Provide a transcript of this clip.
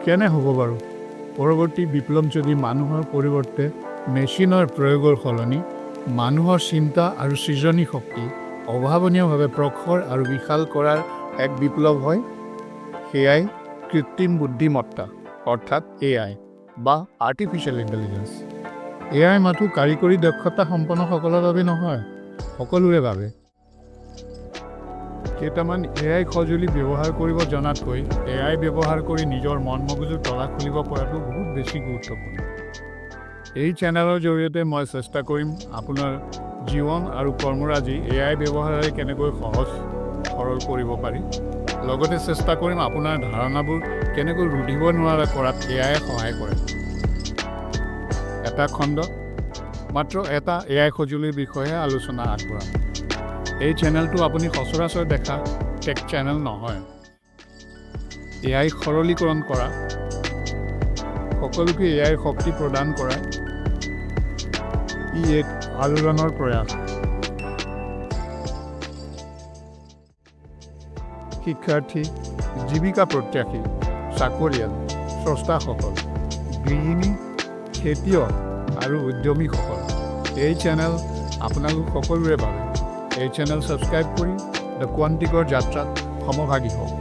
কেনে হ'ব বাৰু? পৰৱৰ্তী বিপ্লৱ যদি মানুহৰ পৰিৱৰ্তে মেচিনৰ প্ৰয়োগৰ সলনি মানুহৰ চিন্তা আৰু সৃজনী শক্তি অভাৱনীয়ভাৱে প্ৰখৰ আৰু বিশাল কৰাৰ এক বিপ্লৱ হয়, সেয়াই কৃত্ৰিম বুদ্ধিমত্তা অৰ্থাৎ AI বা আৰ্টিফিচিয়েল ইণ্টেলিজেন্স। AI মাথো কাৰিকৰী দক্ষতা সম্পন্নসকলৰ বাবে নহয়, সকলোৰে বাবে। কেইটামান AI সঁজুলি ব্যৱহাৰ কৰিব জনাতকৈ AI ব্যৱহাৰ কৰি নিজৰ মন মগজুৰ তলা খুলিব পৰাটো বহুত বেছি গুৰুত্বপূৰ্ণ। এই চেনেলৰ জৰিয়তে মই চেষ্টা কৰিম আপোনাৰ জীৱন আৰু কৰ্মৰাজি AI ব্যৱহাৰেৰে কেনেকৈ সহজ সৰল কৰিব পাৰি। লগতে চেষ্টা কৰিম আপোনাৰ ধাৰণাবোৰ কেনেকৈ ৰুধিব নোৱাৰা কৰাত AI সহায় কৰে। এটা খণ্ড মাত্ৰ এটা AI সঁজুলিৰ বিষয়ে আলোচনা আগবঢ়াম। এই চেনেলটো আপুনি সচৰাচৰ দেখা টেক চেনেল নহয়। AI সৰলীকৰণ কৰা, সকলোকে AI শক্তি প্ৰদান কৰা, ই এক আলোড়নৰ প্ৰয়াস। শিক্ষাৰ্থী, জীৱিকা প্ৰত্যাশী, চাকৰিয়াল, স্ৰষ্টাসকল, গৃহিণী, খেতিয়ক আৰু উদ্যমীসকল, এই চেনেল আপোনালোক সকলোৰে বাবে। এই চেনেল ছাবস্ক্ৰাইব কৰি দ্য কোৱান্টিকৰ যাত্ৰাত সমভাগী হওক।